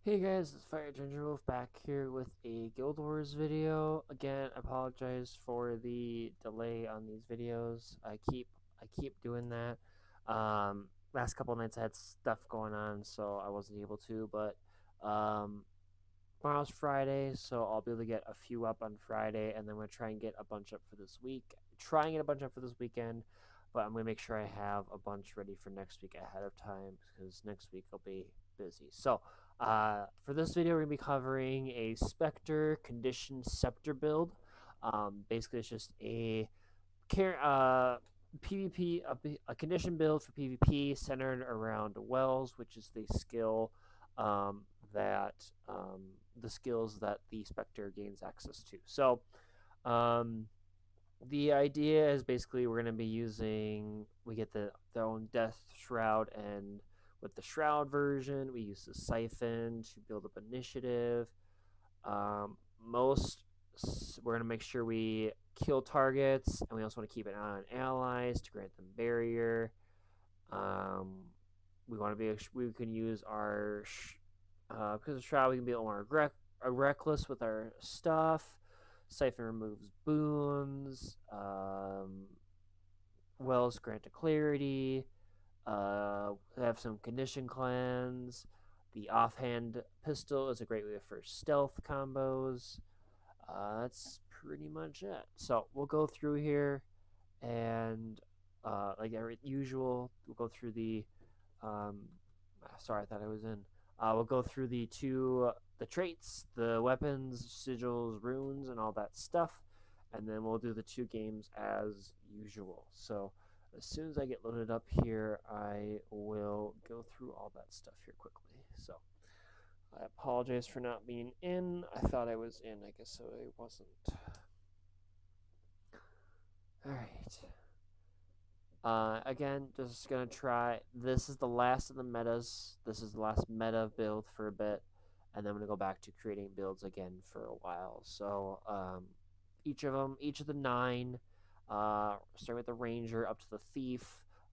Hey guys, it's FireGingerWolf back here with a Guild Wars video. Again, I apologize for the delay on these videos. I keep doing that. Last couple nights I had stuff going on, so I wasn't able to. But tomorrow's Friday, so I'll be able to get a few up on Friday, and then we're gonna try and get a bunch up for this week. Try and get a bunch up for this weekend, but I'm gonna make sure I have a bunch ready for next week ahead of time because next week I'll be busy. So, for this video, we're gonna be covering a Specter conditioned Scepter build. Basically, it's just a PvP, a condition build for PvP centered around Wells, which is the skill um, that the skills that the Spectre gains access to. So um, the idea is basically we're going to be using, we get their own Death Shroud, and with the Shroud version, we use the Siphon to build up initiative. Most we're going to make sure we kill targets, and we also want to keep an eye on allies to grant them barrier. Um, we want to be we can use our because of Shroud we can be a little more reckless with our stuff. Siphon removes boons. Wells grant a clarity. Have some condition cleanse. The offhand pistol is a great way for stealth combos. That's pretty much it. So we'll go through here and like every usual, we'll go through the. Um, Sorry, I thought I was in. We'll go through the traits, the weapons, sigils, runes, and all that stuff, and then we'll do the two games as usual. So as soon as I get loaded up here, I will go through all that stuff here quickly. So I apologize for not being in. I thought I was in. I guess so I wasn't. All right. Again, just gonna try. This is the last of the metas. This is the last meta build for a bit, and then I'm gonna go back to creating builds again for a while. So each of the nine, starting with the ranger up to the thief,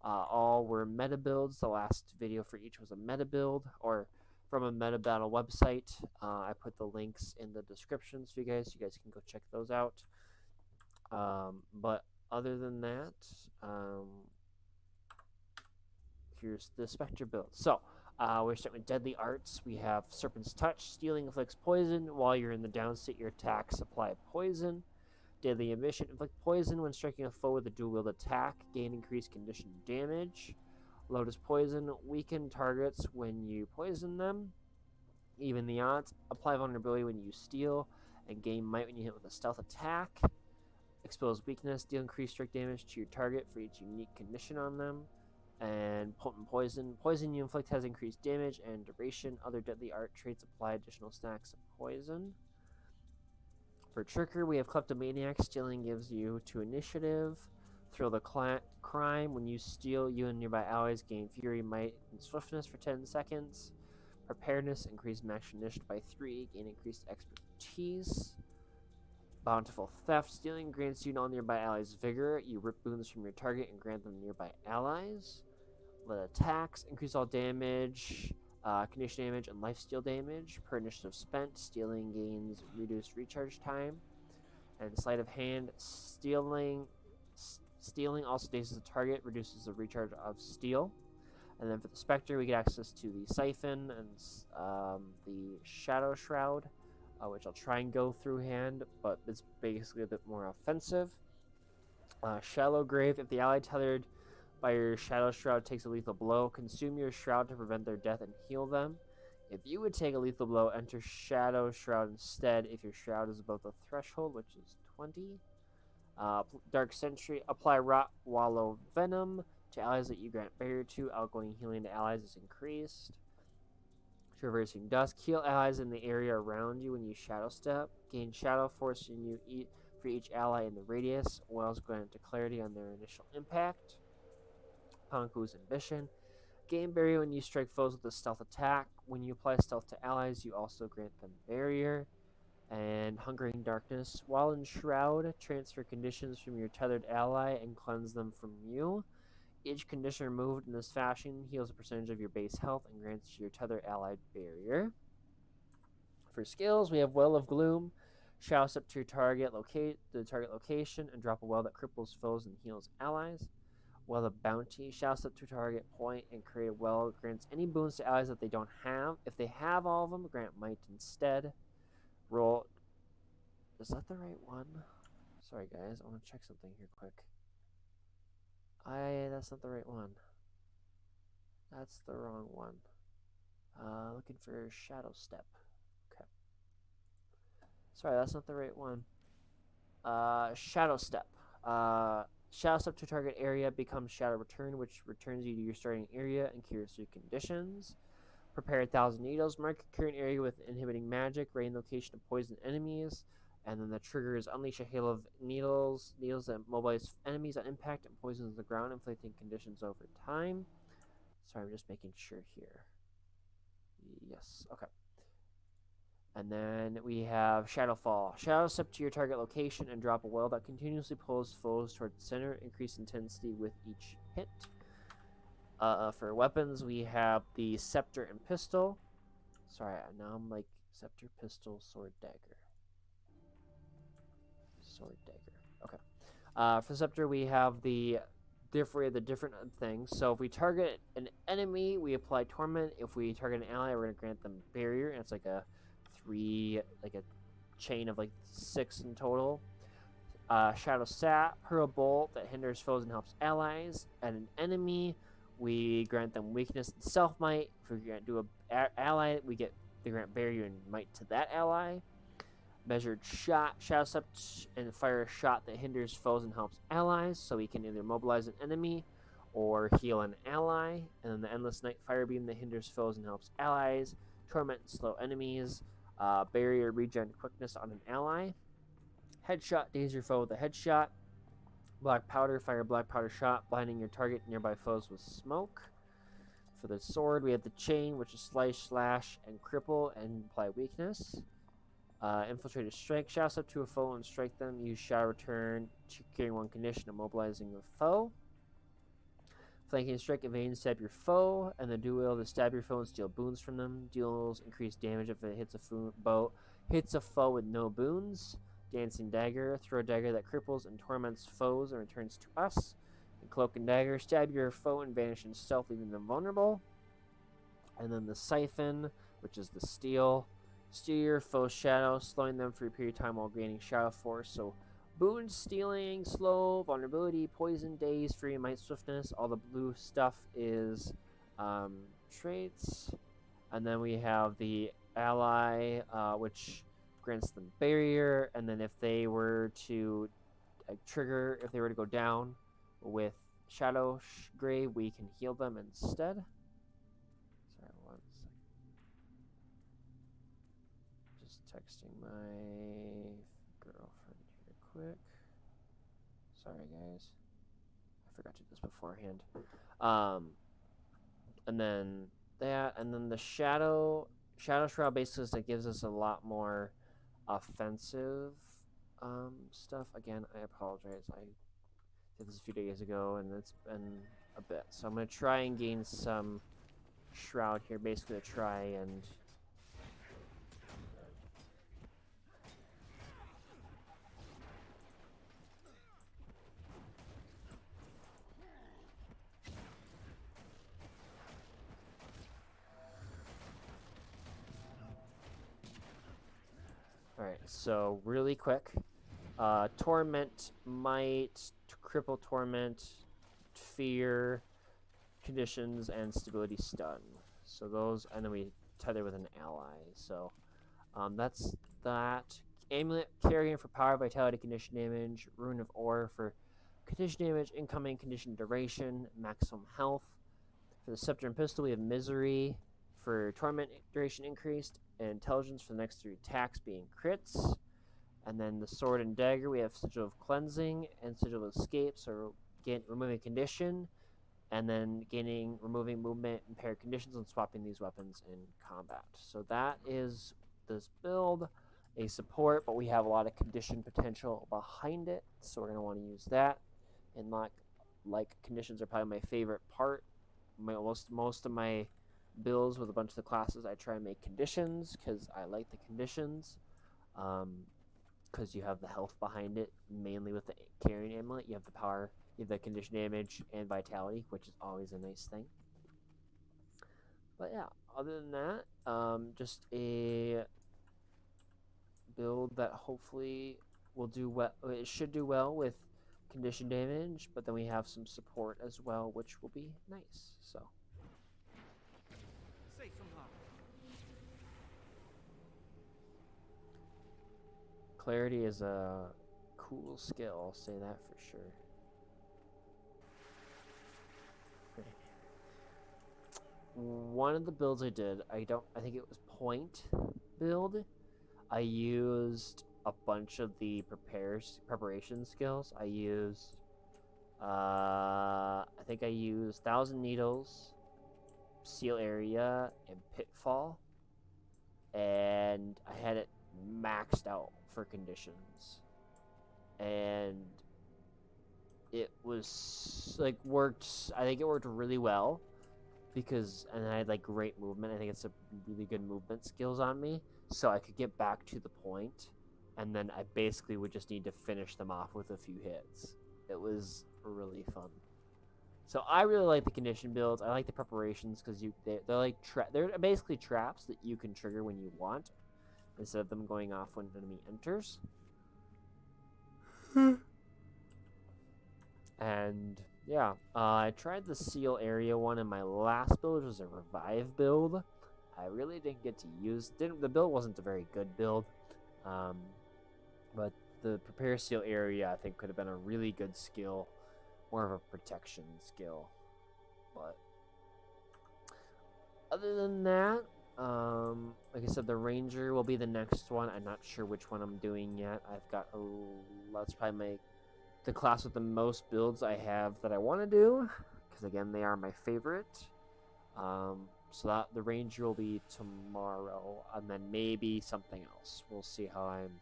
all were meta builds. The last video for each was a meta build or from a meta battle website. I put the links in the description so you guys can go check those out. But other than that, here's the Spectre build. So we're starting with Deadly Arts. We have Serpent's Touch. Stealing inflicts poison. While you're in the down state, your attacks apply poison. Deadly Ambition. Inflict poison when striking a foe with a dual wield attack. Gain increased condition damage. Lotus Poison. Weaken targets when you poison them. Even the odds. Apply vulnerability when you steal. And gain might when you hit with a stealth attack. Expose Weakness. Deal increased strike damage to your target for each unique condition on them. And Potent Poison. Poison you inflict has increased damage and duration. Other Deadly Art traits apply additional stacks of poison. For Trickery, we have Kleptomaniac. Stealing gives you 2 initiative. Thrill the Crime. When you steal, you and nearby allies gain Fury, Might, and Swiftness for 10 seconds. Preparedness. Increase max initiative by 3. Gain increased expertise. Bountiful Theft. Stealing grants you and all nearby allies vigor. You rip boons from your target and grant them nearby allies. Let attacks increase all damage, condition damage, and lifesteal damage per initiative spent. Stealing gains reduced recharge time. And sleight of hand, stealing also dazes the target, reduces the recharge of steel. And then for the Spectre, we get access to the Siphon and the Shadow Shroud, which I'll try and go through hand, but it's basically a bit more offensive. Shallow Grave, if the ally tethered by your Shadow Shroud takes a lethal blow, consume your Shroud to prevent their death and heal them. If you would take a lethal blow, enter Shadow Shroud instead if your Shroud is above the threshold, which is 20. Dark Sentry, apply Rot Wallow Venom to allies that you grant barrier to. Outgoing healing to allies is increased. Traversing Dusk, heal allies in the area around you when you Shadow Step. Gain Shadow, forcing you for each ally in the radius. Wells grant clarity on their initial impact. Panku's Ambition. Gain barrier when you strike foes with a stealth attack. When you apply stealth to allies, you also grant them barrier. And Hungering Darkness. While in Shroud, transfer conditions from your tethered ally and cleanse them from you. Each condition removed in this fashion heals a percentage of your base health and grants your tethered ally barrier. For skills, we have Well of Gloom. Shouts up to your target, locate the target location, and drop a well that cripples foes and heals allies. Well of Bounty. Shouts up to target point and create a well. Grants any boons to allies that they don't have. If they have all of them, grant might instead. Roll. Is that the right one? Sorry, guys. I want to check something here quick. That's not the right one. That's the wrong one. Looking for Shadow Step. Okay. Sorry, that's not the right one. Shadow Step. Shadow Step to target area becomes Shadow Return, which returns you to your starting area and cures 3 conditions. Prepare 1,000 needles. Mark a current area with inhibiting magic. Rain location of poison enemies. And then the trigger is unleash a hail of needles. Needles that mobilize enemies on impact and poisons the ground, inflicting conditions over time. Sorry, I'm just making sure here. Yes, okay. And then we have Shadowfall. Shadow step to your target location and drop a well that continuously pulls foes towards the center. Increase intensity with each hit. For weapons, we have the Scepter and Pistol. Sorry, now I'm like Scepter, Pistol, Sword, Dagger. Sword, Dagger. Okay. For Scepter, we have the different things. So if we target an enemy, we apply Torment. If we target an ally, we're going to grant them Barrier. And it's like a chain of like 6 in total. Shadow Sap, Hurl Bolt that hinders foes and helps allies. And an enemy, we grant them Weakness and Self Might. If we do a ally, they grant Barrier and Might to that ally. Measured Shot, Shadow Step and fire a shot that hinders foes and helps allies, so we can either mobilize an enemy or heal an ally. And then the Endless Night Fire Beam that hinders foes and helps allies, torment and slow enemies, barrier regen quickness on an ally. Headshot, daze your foe with a headshot. Black Powder, fire Black Powder shot, blinding your target nearby foes with smoke. For the sword, we have the Chain, which is Slice, Slash, and Cripple, and apply weakness. Infiltrated Strike, shouts up to a foe and strike them. Use Shadow Return, carrying 1 condition, immobilizing the foe. Flanking Strike, evade and stab your foe. And the duel to stab your foe and steal boons from them. Deals increased damage if it hits hits a foe with no boons. Dancing Dagger, throw a dagger that cripples and torments foes and returns to us. And Cloak and Dagger, stab your foe and vanish in stealth, leaving them vulnerable. And then the Siphon, which is the Steal. Steal your foe's shadow, slowing them for a period of time while gaining shadow force. So, boon, stealing, slow, vulnerability, poison, daze, free, might, swiftness. All the blue stuff is traits. And then we have the ally, which grants them barrier. And then if they were to trigger, if they were to go down with Shadow Grave, we can heal them instead. Sorry, one second. Just texting my girlfriend here quick. Sorry, guys. I forgot to do this beforehand. And then that, and then the Shadow Shroud basically gives us a lot more offensive stuff. Again, I apologize. I did this a few days ago, and it's been a bit. So I'm going to try and gain some Shroud here, basically to try and... Alright, so really quick. Torment, Might, Cripple Torment, Fear, Conditions, and Stability Stun. So those, and then we tether with an ally. So that's that. Amulet, Carrion for power, vitality, condition damage. Rune of Ore for condition damage, incoming condition duration, maximum health. For the Scepter and Pistol, we have Misery for torment duration increased, and intelligence for the next 3 attacks being crits. And then the Sword and Dagger, we have Sigil of Cleansing and Sigil of Escape, so removing condition, and then removing movement, impaired conditions, and swapping these weapons in combat. So that is this build, a support, but we have a lot of condition potential behind it, so we're going to want to use that. And like conditions are probably my favorite part. Most of my builds with a bunch of the classes. I try and make conditions because I like the conditions. Because you have the health behind it, mainly with the carrying amulet. You have the power, you have the condition damage and vitality, which is always a nice thing. But yeah, other than that, just a build that hopefully will do well. It should do well with condition damage, but then we have some support as well, which will be nice. So. Safe from harm. Clarity is a cool skill, I'll say that for sure. One of the builds I did, I think it was point build. I used a bunch of the preparation skills. I used I think I used 1,000 needles, seal area, and pitfall. And I had it maxed out for conditions. And it was like worked. I think it worked really well because, and I had like great movement. I think it's a really good movement skills on me, so I could get back to the point, and then I basically would just need to finish them off with a few hits. It was really fun. So I really like the condition builds. I like the preparations because they're like they're basically traps that you can trigger when you want, instead of them going off when an enemy enters. And yeah, I tried the seal area one in my last build, which was a revive build. I really didn't get to use. The build wasn't a very good build, but the prepare seal area I think could have been a really good skill, more of a protection skill. But other than that, like I said, the ranger will be the next one. I'm not sure which one I'm doing yet. I've got that's probably the class with the most builds I have that I want to do, because again they are my favorite. So that the ranger will be tomorrow, and then maybe something else. We'll see how I'm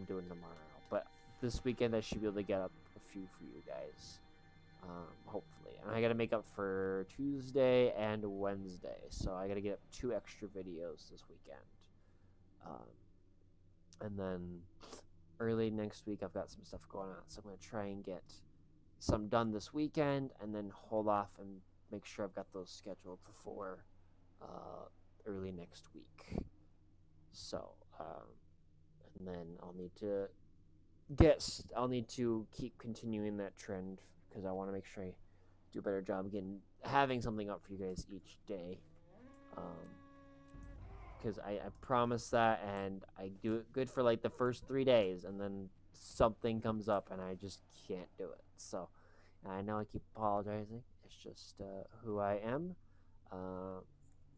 doing tomorrow. But this weekend I should be able to get up a few for you guys, hopefully. And I got to make up for Tuesday and Wednesday, so I got to get up 2 extra videos this weekend. And then early next week I've got some stuff going on, so I'm going to try and get some done this weekend and then hold off and make sure I've got those scheduled before early next week. So and then I'll need to keep continuing that trend, because I want to make sure I do a better job having something up for you guys each day, because I promise that, and I do it good for like the first 3 days, and then something comes up and I just can't do it. So I know I keep apologizing. It's just who I am,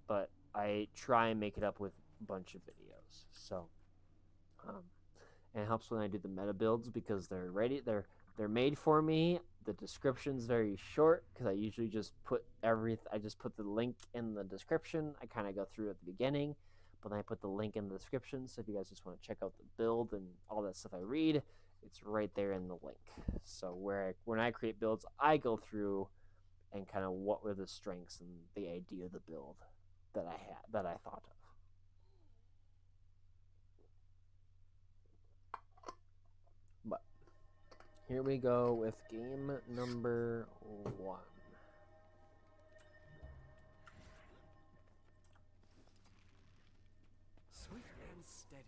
but I try and make it up with a bunch of videos. So and it helps when I do the meta builds, because they're ready. They're made for me. The description's very short, because I usually just put I just put the link in the description. I kind of go through at the beginning, but then I put the link in the description. So if you guys just want to check out the build and all that stuff I read, it's right there in the link. So when I create builds, I go through and kind of what were the strengths and the idea of the build that I thought of. But here we go with game number 1. Swift and steady.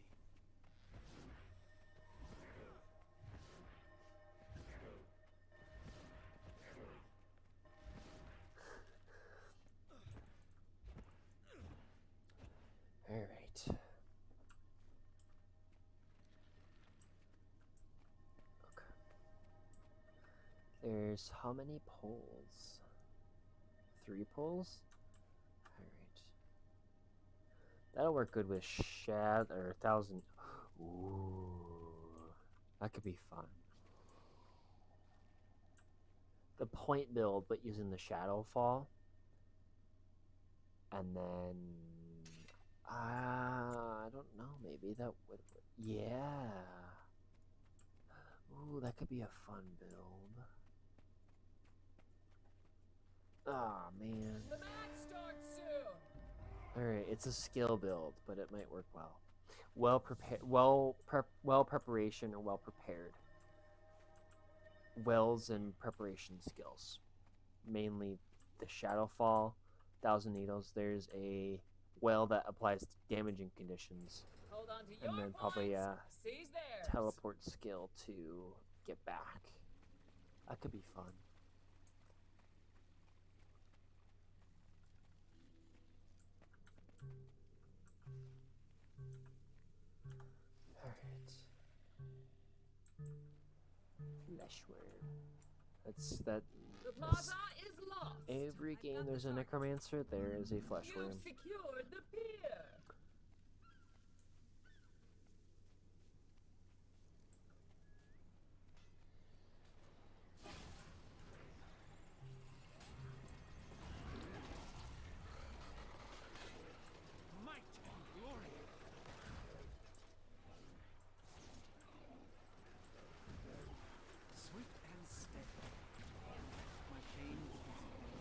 All right. There's how many poles? 3 poles? Alright. That'll work good with Shad or 1,000. Ooh. That could be fun. The point build, but using the Shadow Fall. And then I don't know, maybe that would, yeah. Ooh, that could be a fun build. Ah, man. The match starts soon. Alright, it's a skill build, but it might work well. Well preparation or well prepared. Wells and preparation skills. Mainly the Shadowfall, Thousand Needles. There's a well that applies to damaging conditions. Hold on to your And then probably a Seize theirs. teleport skill to get back. That could be fun. Alright. Fleshworm. That The plaza is lost. every game there's a necromancer, there is a fleshworm. You've secured the pier. Might and glory. Swift and steady. My pain is easy.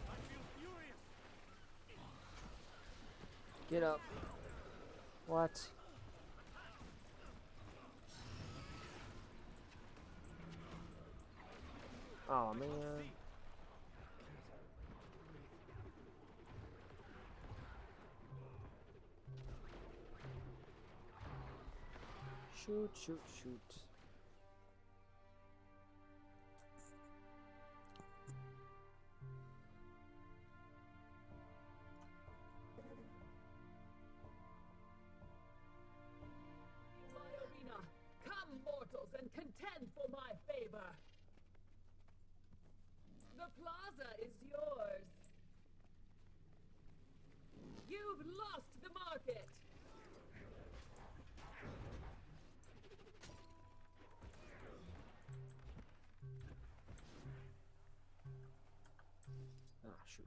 I feel furious. Get up. What? Oh man. Shoot, shoot, shoot. In my arena, come mortals and contend for my favor. The plaza is yours. You've lost the market. Ah, shoot.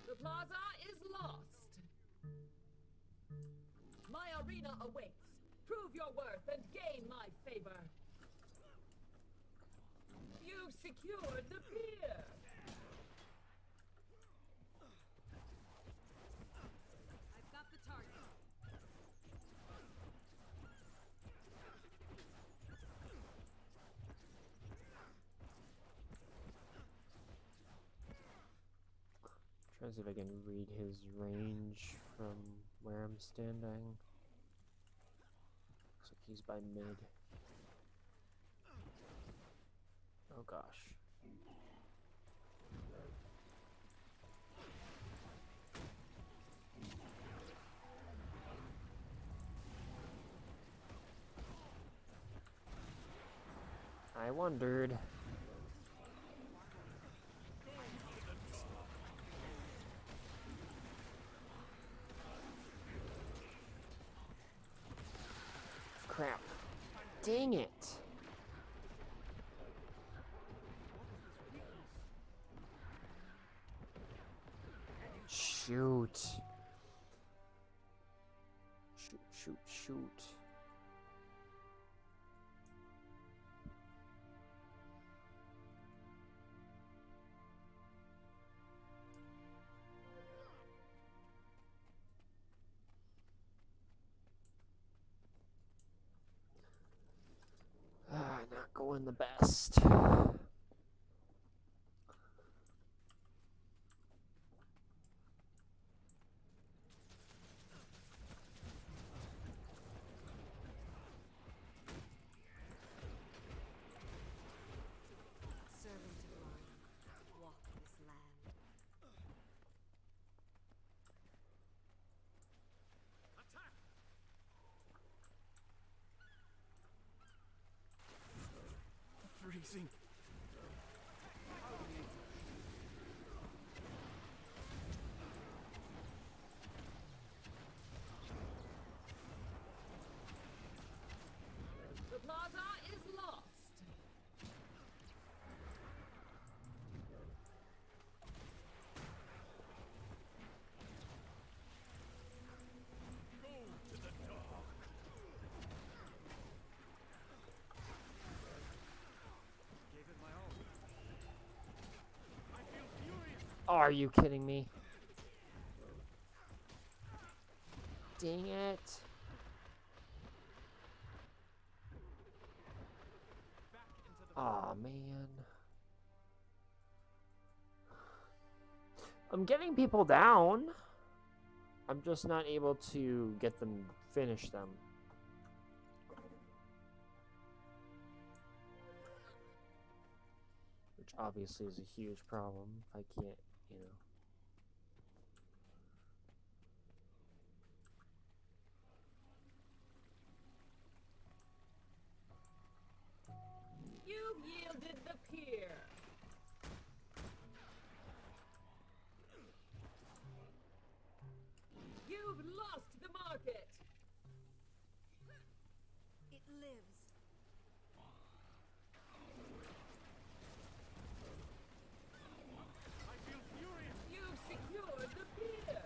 The plaza is lost. My arena awaits. Prove your worth and gain my favor. You've secured the pier. I've got the target. Try to see if I can read his range from where I'm standing. Looks like he's by mid. Oh gosh. I wondered. Crap. Dang it. Shoot. Shoot, shoot, shoot. Not going the best. Servant of mine, walk this land. Attack! Freezing. The plaza is lost. Are you kidding me? Dang it. Aw, man. I'm getting people down. I'm just not able to get them, finish them. Which obviously is a huge problem if I can't, you know. You've yielded the pier. You've lost the market. It lives. I feel furious. You've secured the pier.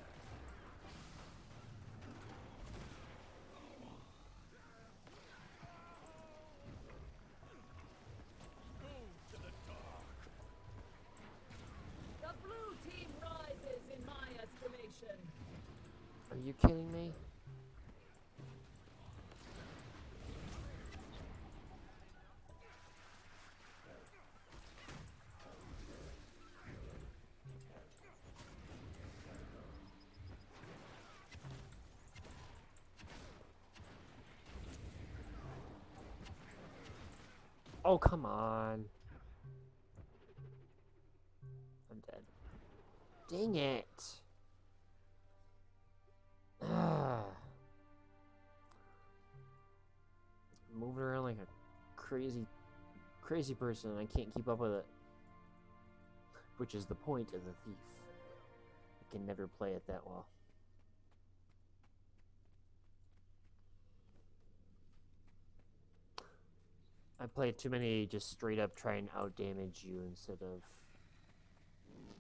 Go to the dark. The blue team rises in my estimation. Are you kidding me? Oh, come on. I'm dead. Dang it. Moving around like a crazy person and I can't keep up with it. Which is the point of the thief. I can never play it that well. I play too many just straight up try and out damage you instead of.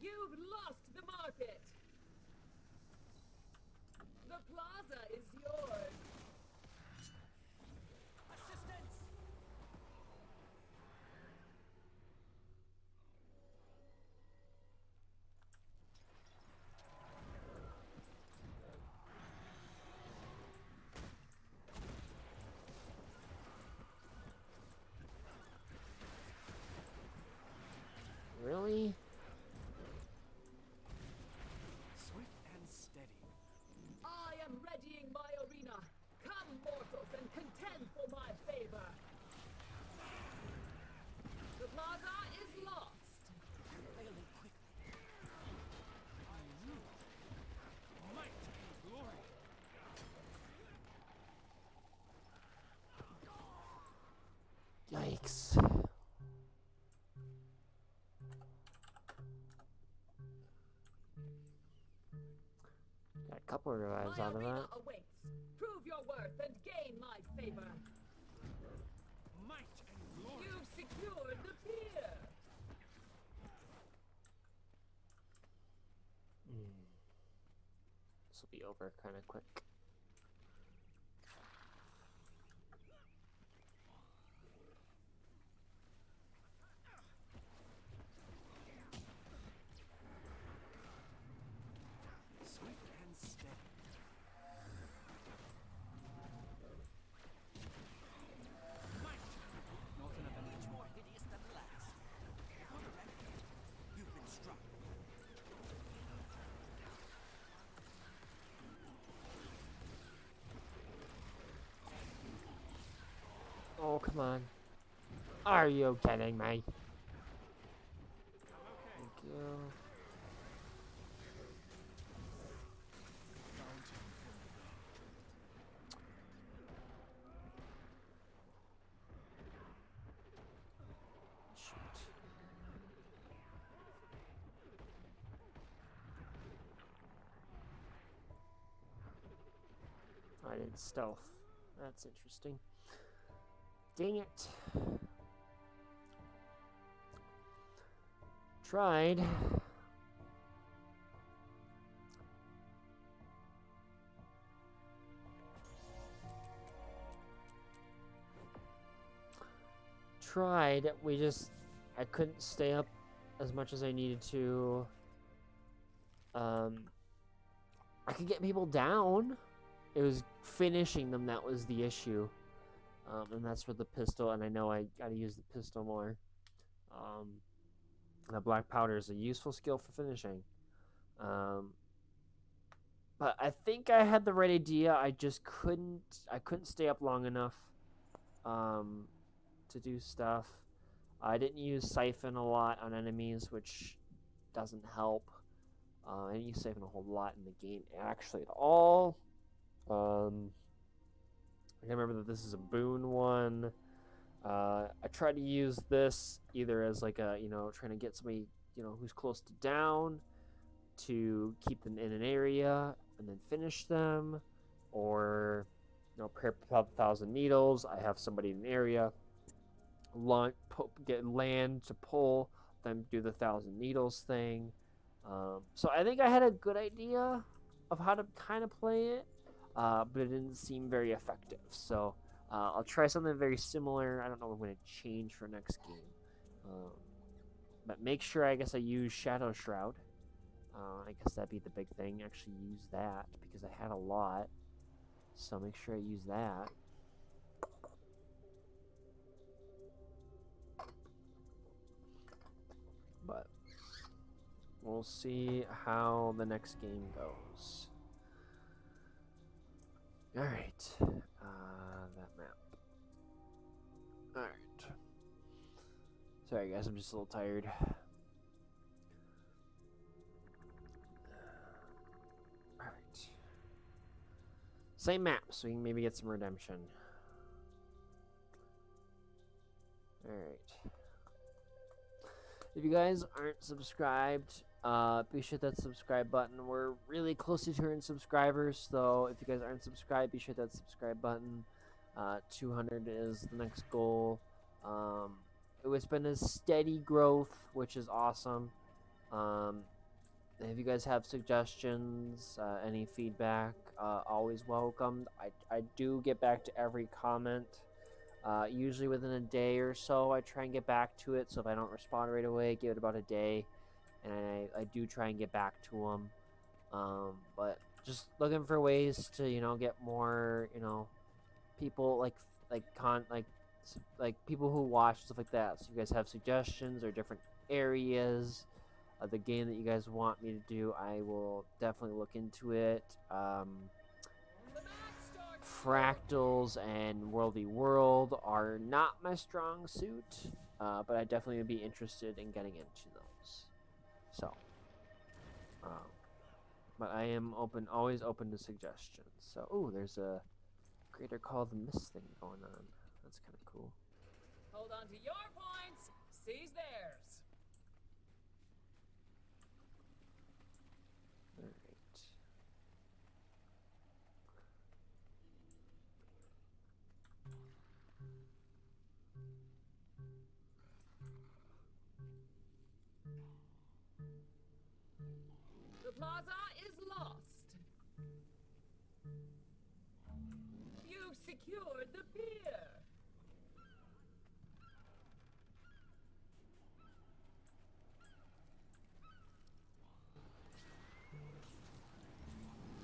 You've lost the market. The plaza is yours. Assistance! Really? Swift and steady. I am readying my arena. Come, mortals, and contend for my favor. The plaza is lost. Failing quickly. Might and glory. Yikes. Got a couple of revives My out of arena that. awaits. Prove your worth and gain my favor. Might and glory. You've secured the pier. This will be over kind of quick. Swift and steady. Might. Not another much more hideous than the last. Contact. You've been struck. Oh, come on. Are you kidding me? I'm okay. Thank you. Shoot. I did stealth. That's interesting. Dang it. Tried. Tried. I couldn't stay up as much as I needed to. I could get people down. It was finishing them that was the issue. And that's where the pistol, and I know I gotta use the pistol more. The black powder is a useful skill for finishing. But I think I had the right idea. I just couldn't stay up long enough to do stuff. I didn't use Siphon a lot on enemies, which doesn't help. I didn't use Siphon a whole lot in the game, actually, at all. I remember that this is a boon one. I try to use this either as like a, trying to get somebody, who's close to down to keep them in an area and then finish them, or, prepare 1,000 needles. I have somebody in an area, get land to pull, then do the 1,000 needles thing. So I think I had a good idea of how to kind of play it, but it didn't seem very effective. So I'll try something very similar. I don't know if I'm going to change for next game. But make sure, I guess, I use Shadow Shroud. I guess that'd be the big thing. Actually use that, because I had a lot. So make sure I use that. But we'll see how the next game goes. Alright. That map. Alright. Sorry guys, I'm just a little tired. Alright. Same map, so we can maybe get some redemption. Alright. If you guys aren't subscribed, be sure to hit that subscribe button. We're really close to 200 subscribers, so if you guys aren't subscribed, be sure to hit that subscribe button. 200 is the next goal. It's been a steady growth, which is awesome. If you guys have suggestions, any feedback, always welcomed. I do get back to every comment. Usually within a day or so, I try and get back to it. So if I don't respond right away, give it about a day, and I do try and get back to them. But just looking for ways to get more people like people who watch stuff like that. So if you guys have suggestions or different areas of the game that you guys want me to do, I will definitely look into it. Fractals and Worldy World are not my strong suit, but I definitely would be interested in getting into those. So, but I am always open to suggestions. So, ooh, there's a Greater Call of the Mist thing going on. That's kind of cool. Hold on to your points. Seize theirs. Alright. The plaza is lost. You've secured the pier.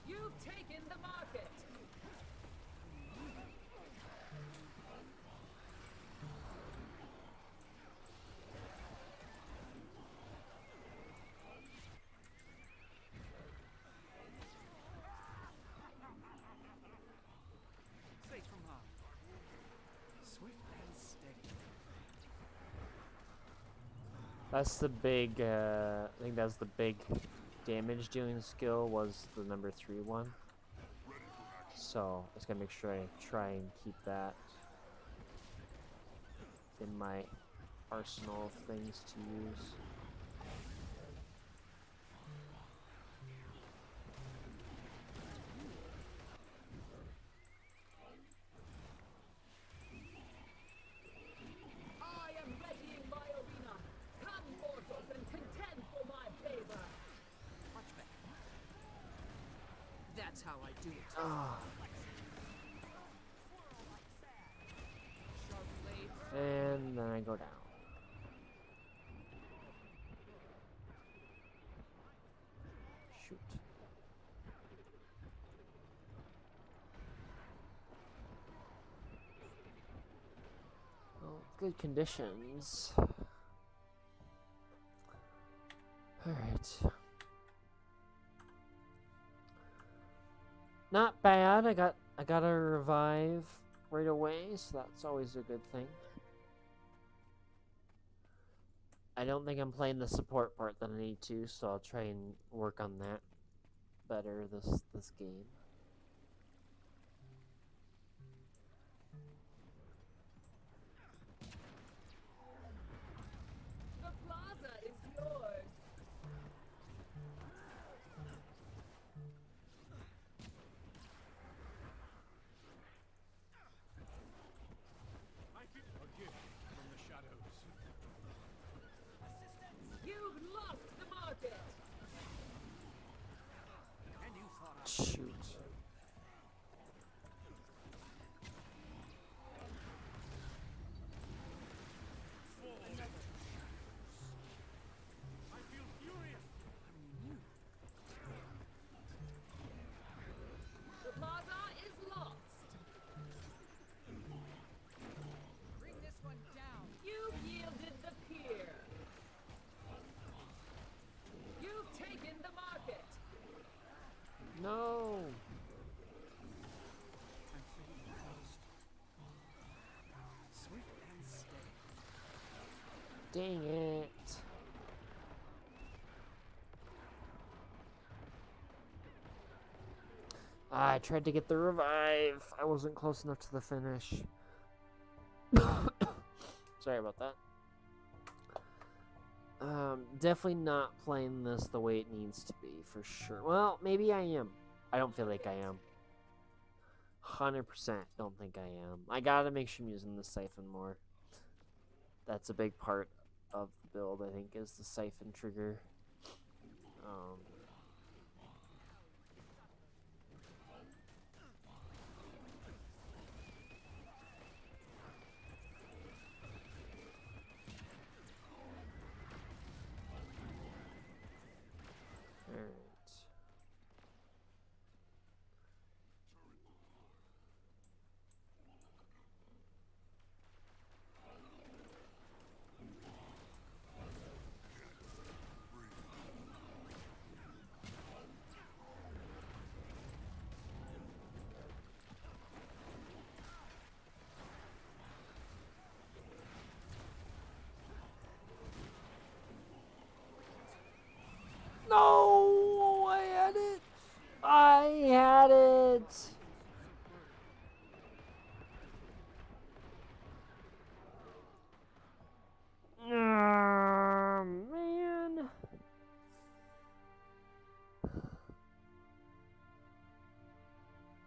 You've taken the market. Safe from harm. Swift and steady. That's the big, I think that's the big damage dealing skill, was the number 3 one. So, I just gotta make sure I try and keep that in my arsenal of things to use. I am readying my arena. Come, mortals, and contend for my favor. Much better. That's how I do it. Ah, Sharp blade. and then I go down. good conditions. Alright. Not bad. I got a revive right away, so that's always a good thing. I don't think I'm playing the support part that I need to, so I'll try and work on that better this game. The plaza is yours. I feel a gift from the shadows. You've lost the market. And you thought I Shoot. I feel furious. The plaza is lost. Bring this one down. You've yielded the pier. You've taken the market. No. I'm feeling first. Swift and steady. Dang it. I tried to get the revive. I wasn't close enough to the finish. Sorry about that. Definitely not playing this the way it needs to be, for sure. Well, maybe I am. I don't feel like I am. 100% don't think I am. I gotta make sure I'm using the siphon more. That's a big part of the build, I think, is the siphon trigger. Alright. No! I had it! I had it! Man.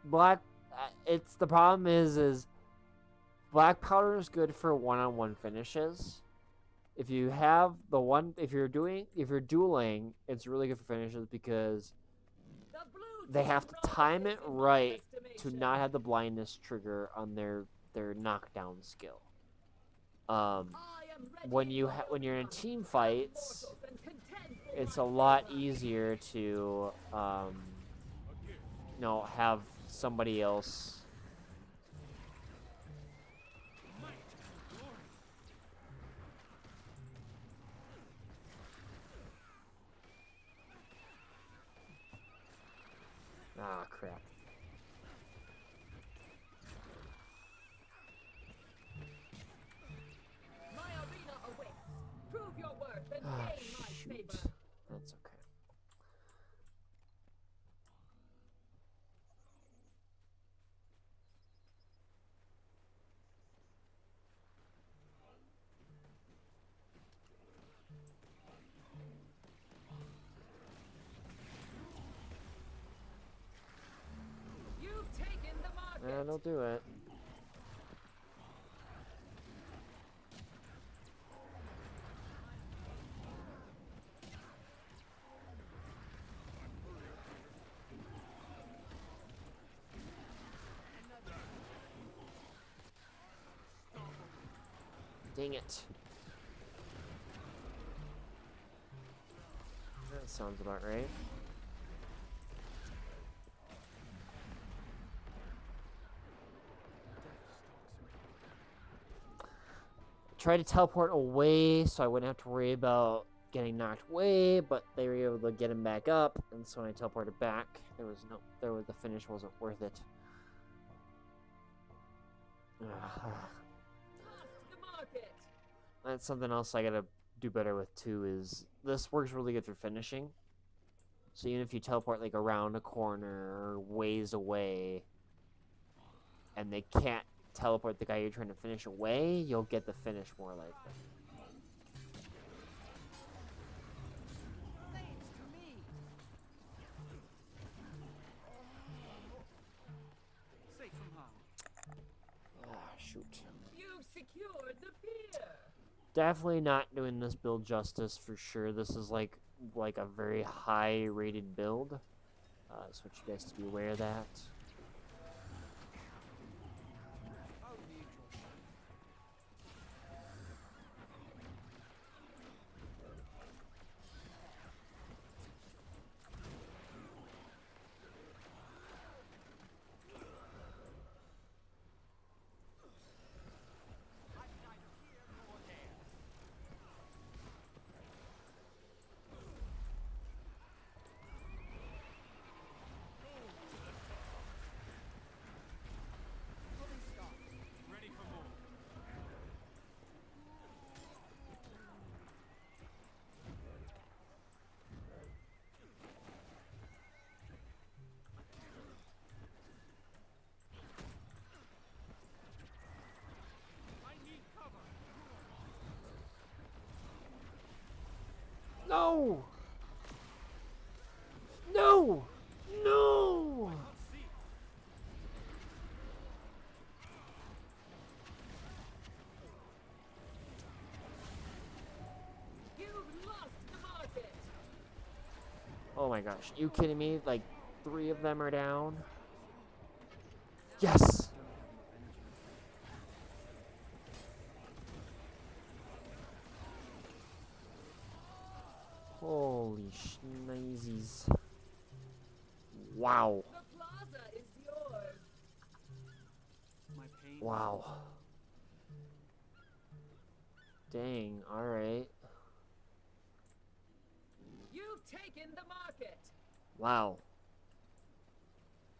Black, it's the problem is black powder is good for one-on-one finishes. If you have the one, if you're dueling, it's really good for finishes because The blue they team have to brought time this it in my right to estimation. not have the blindness trigger on their knockdown skill. I am ready, When you're in Marina. team Come, fights, mortals, and contend for it's my a lot favor. easier to have somebody else. Ah, crap. My arena awaits. Prove your worth and Ah, gain my shoot. favor. That's okay. You've taken the market. That'll do it. Dang it. That sounds about right. tried to teleport away so I wouldn't have to worry about getting knocked away, but they were able to get him back up, and so when I teleported back, the finish wasn't worth it. Past the market. That's something else I gotta do better with too, is this works really good for finishing. So even if you teleport like around a corner or ways away, and they can't teleport the guy you're trying to finish away, you'll get the finish more likely. Thanks to me. Safe from harm. Ah, shoot. You've secured the pier. Definitely not doing this build justice for sure. This is like a very high rated build. So I want you guys to be aware of that. I'll need your help. I'm neither here nor there. Fully stocked. Ready for more. I need cover. No! No! No! Let's see. You've lost the market. Oh my gosh. You kidding me? Like 3 of them are down. Yes! Holy schneezies. Wow. The plaza is yours. My pain. Wow. Dang, alright. You've taken the market. Wow.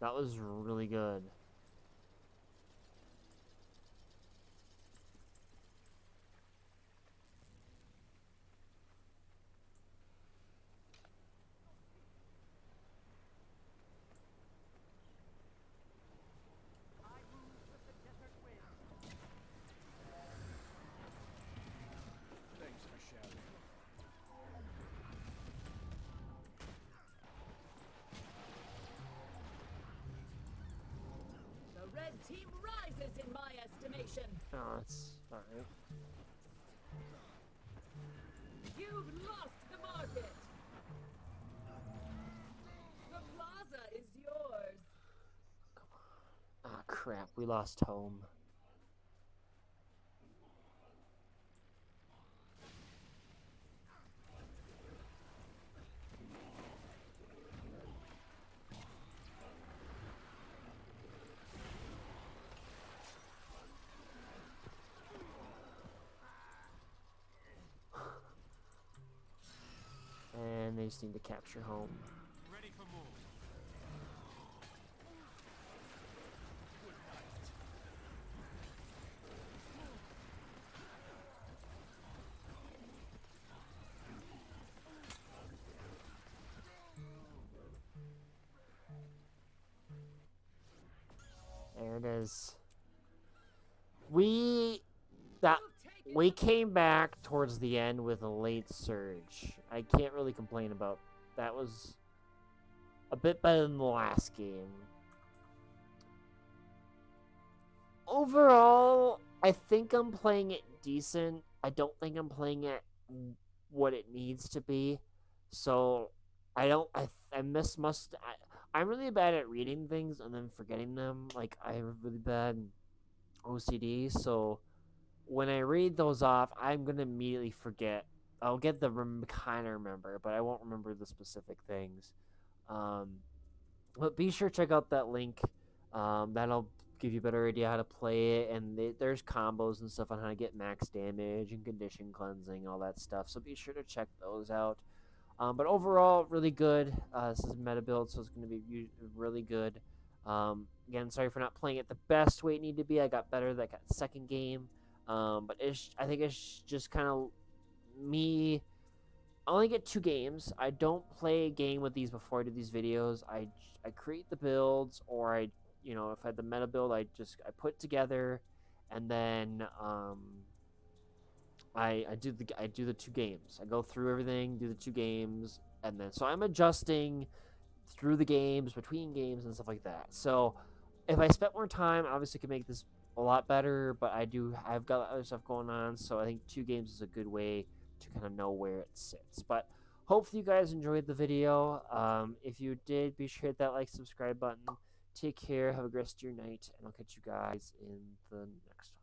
That was really good. I move with the desert wind. Thanks for shouting. The red team rises in my estimation. Oh, that's alright. You've lost the market. The plaza is yours. Ah, crap. We lost home. And they just need to capture home. Ready for more. There it is. We that You've taken we the came back towards the end with a late surge. I can't really complain about that. Was a bit better than the last game. Overall, I think I'm playing it decent. I don't think I'm playing it what it needs to be. So I don't. I miss must. I'm really bad at reading things and then forgetting them. Like I have really bad OCD. So when I read those off, I'm gonna immediately forget. I'll get the kind of remember, but I won't remember the specific things. But be sure to check out that link. That'll give you a better idea how to play it, and there's combos and stuff on how to get max damage and condition cleansing, all that stuff. So be sure to check those out. But overall, really good. This is a meta build, so it's going to be really good. Again, sorry for not playing it the best way it needed to be. I got better that second game, but I think it's just kind of me. I only get 2 games. I don't play a game with these before I do these videos. I create the builds, or if I had the meta build, I put it together, and then I do the 2 games. I go through everything, do the 2 games, and then so I'm adjusting through the games, between games, and stuff like that. So if I spent more time, obviously could make this a lot better. But I've got other stuff going on, so I think 2 games is a good way to kind of know where it sits. But hopefully you guys enjoyed the video. If you did, be sure to hit that like, subscribe button. Take care. Have a great rest of your night, and I'll catch you guys in the next one.